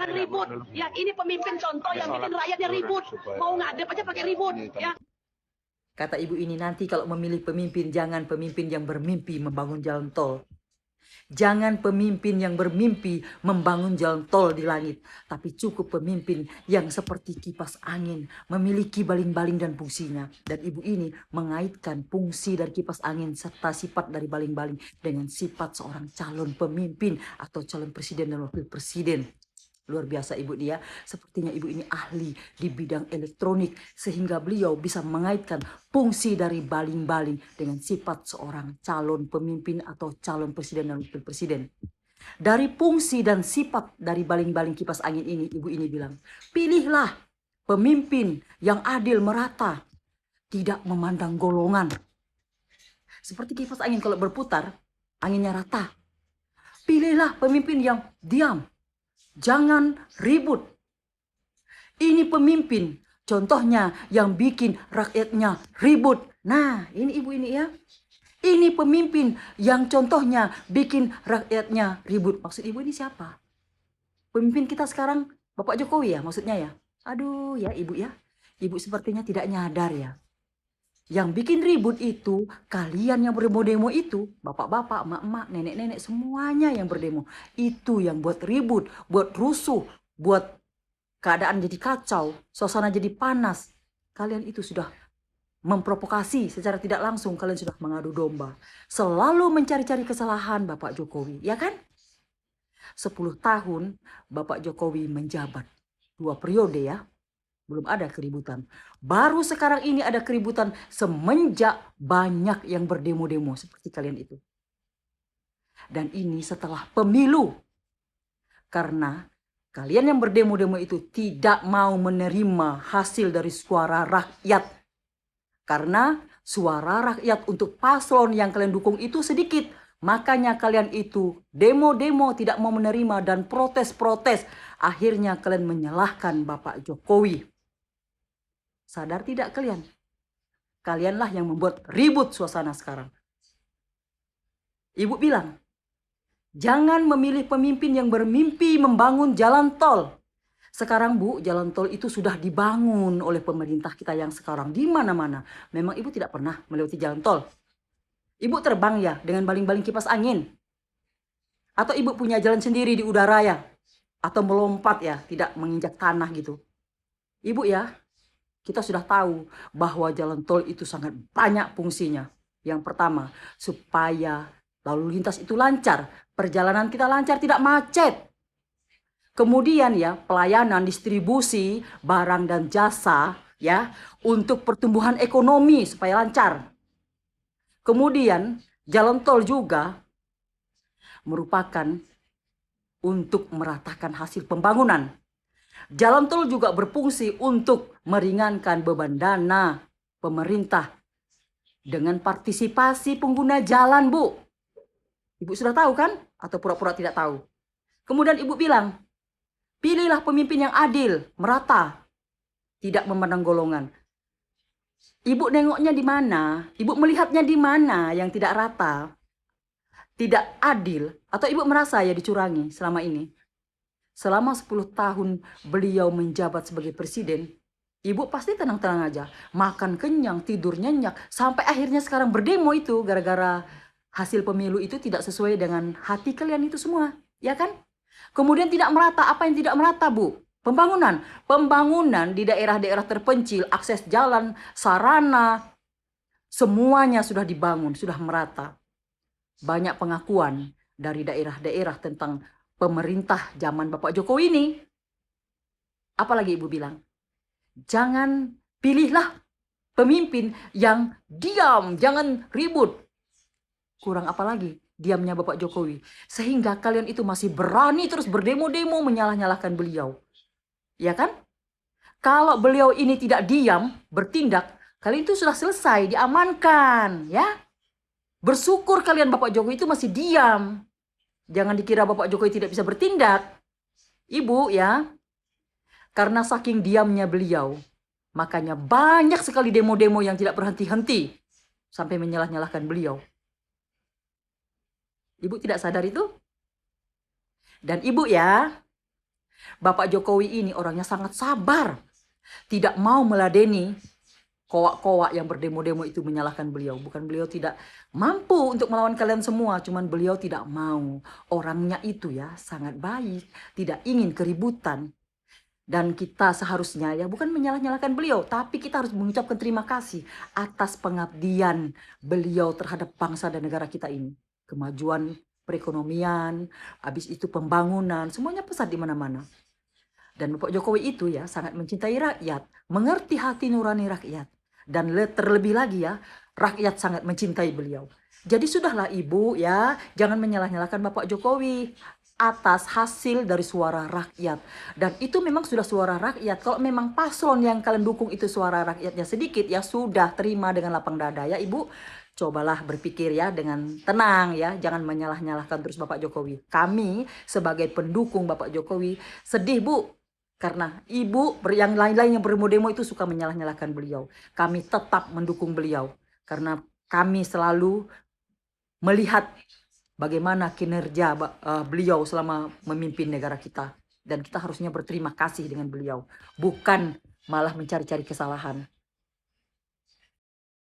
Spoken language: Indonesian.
jangan ribut. Ya, ini pemimpin contoh yang bikin rakyatnya ribut. Mau ngadep aja pakai ribut. Ya. Kata ibu ini, nanti kalau memilih pemimpin, jangan pemimpin yang bermimpi membangun jalan tol. Jangan pemimpin yang bermimpi membangun jalan tol di langit, tapi cukup pemimpin yang seperti kipas angin, memiliki baling-baling dan fungsinya. Dan ibu ini mengaitkan fungsi dari kipas angin serta sifat dari baling-baling dengan sifat seorang calon pemimpin atau calon presiden dan wakil presiden. Luar biasa ibu dia, sepertinya ibu ini ahli di bidang elektronik sehingga beliau bisa mengaitkan fungsi dari baling-baling dengan sifat seorang calon pemimpin atau calon presiden dan wakil presiden. Dari fungsi dan sifat dari baling-baling kipas angin ini, ibu ini bilang, pilihlah pemimpin yang adil merata, tidak memandang golongan. Seperti kipas angin kalau berputar, anginnya rata. Pilihlah pemimpin yang diam, jangan ribut. Ini pemimpin, contohnya yang bikin rakyatnya ribut. Nah, ini ibu ini ya. Ini pemimpin yang contohnya bikin rakyatnya ribut. Maksud ibu ini siapa? Pemimpin kita sekarang Bapak Jokowi ya maksudnya ya. Aduh ya ibu ya. Ibu sepertinya tidak nyadar ya. Yang bikin ribut itu kalian yang berdemo-demo itu, bapak-bapak, emak-emak, nenek-nenek, semuanya yang berdemo. Itu yang buat ribut, buat rusuh, buat keadaan jadi kacau, suasana jadi panas. Kalian itu sudah memprovokasi secara tidak langsung, kalian sudah mengadu domba. Selalu mencari-cari kesalahan Bapak Jokowi, ya kan? 10 tahun Bapak Jokowi menjabat. 2 periode ya. Belum ada keributan. Baru sekarang ini ada keributan semenjak banyak yang berdemo-demo seperti kalian itu. Dan ini setelah pemilu. Karena kalian yang berdemo-demo itu tidak mau menerima hasil dari suara rakyat. Karena suara rakyat untuk paslon yang kalian dukung itu sedikit. Makanya kalian itu demo-demo tidak mau menerima dan protes-protes. Akhirnya kalian menyalahkan Bapak Jokowi. Sadar tidak kalian? Kalianlah yang membuat ribut suasana sekarang. Ibu bilang, jangan memilih pemimpin yang bermimpi membangun jalan tol. Sekarang Bu, jalan tol itu sudah dibangun oleh pemerintah kita yang sekarang di mana-mana. Memang Ibu tidak pernah melewati jalan tol. Ibu terbang ya dengan baling-baling kipas angin. Atau Ibu punya jalan sendiri di udara ya. Atau melompat ya, tidak menginjak tanah gitu. Ibu ya, kita sudah tahu bahwa jalan tol itu sangat banyak fungsinya. Yang pertama, supaya lalu lintas itu lancar. Perjalanan kita lancar, tidak macet. Kemudian ya, pelayanan distribusi barang dan jasa ya untuk pertumbuhan ekonomi supaya lancar. Kemudian jalan tol juga merupakan untuk meratakan hasil pembangunan. Jalan tol juga berfungsi untuk meringankan beban dana pemerintah dengan partisipasi pengguna jalan, Bu. Ibu sudah tahu kan? Atau pura-pura tidak tahu? Kemudian Ibu bilang, pilihlah pemimpin yang adil, merata, tidak memandang golongan. Ibu nengoknya di mana? Ibu melihatnya di mana yang tidak rata, tidak adil, atau Ibu merasa ya dicurangi selama ini? Selama 10 tahun beliau menjabat sebagai presiden, Ibu pasti tenang-tenang aja. Makan kenyang, tidur nyenyak. Sampai akhirnya sekarang berdemo itu gara-gara hasil pemilu itu tidak sesuai dengan hati kalian itu semua. Ya kan? Kemudian tidak merata. Apa yang tidak merata, Bu? Pembangunan. Pembangunan di daerah-daerah terpencil, akses jalan, sarana, semuanya sudah dibangun, sudah merata. Banyak pengakuan dari daerah-daerah tentang pemerintah zaman Bapak Jokowi ini. Apalagi Ibu bilang, jangan pilihlah pemimpin yang diam, jangan ribut. Kurang apa lagi diamnya Bapak Jokowi. Sehingga kalian itu masih berani terus berdemo-demo menyalah-nyalahkan beliau. Ya kan? Kalau beliau ini tidak diam, bertindak, kalian itu sudah selesai, diamankan. Ya. Bersyukur kalian Bapak Jokowi itu masih diam. Jangan dikira Bapak Jokowi tidak bisa bertindak. Ibu ya, karena saking diamnya beliau, makanya banyak sekali demo-demo yang tidak berhenti-henti sampai menyalah-nyalahkan beliau. Ibu tidak sadar itu? Dan Ibu ya, Bapak Jokowi ini orangnya sangat sabar. Tidak mau meladeni kowak-kowak yang berdemo-demo itu menyalahkan beliau. Bukan beliau tidak mampu untuk melawan kalian semua, cuman beliau tidak mau. Orangnya itu ya sangat baik, tidak ingin keributan. Dan kita seharusnya ya bukan menyalah-nyalahkan beliau, tapi kita harus mengucapkan terima kasih atas pengabdian beliau terhadap bangsa dan negara kita ini. Kemajuan perekonomian, habis itu pembangunan, semuanya pesat di mana-mana. Dan Bapak Jokowi itu ya sangat mencintai rakyat, mengerti hati nurani rakyat. Dan terlebih lagi ya, rakyat sangat mencintai beliau. Jadi sudahlah Ibu ya, jangan menyalah-nyalahkan Bapak Jokowi atas hasil dari suara rakyat. Dan itu memang sudah suara rakyat. Kalau memang paslon yang kalian dukung itu suara rakyatnya sedikit, ya sudah, terima dengan lapang dada ya Ibu. Cobalah berpikir ya dengan tenang ya, jangan menyalah-nyalahkan terus Bapak Jokowi. Kami sebagai pendukung Bapak Jokowi sedih Bu, karena Ibu yang lain-lain yang berdemo itu suka menyalah-nyalahkan beliau. Kami tetap mendukung beliau karena kami selalu melihat bagaimana kinerja beliau selama memimpin negara kita. Dan kita harusnya berterima kasih dengan beliau, bukan malah mencari-cari kesalahan.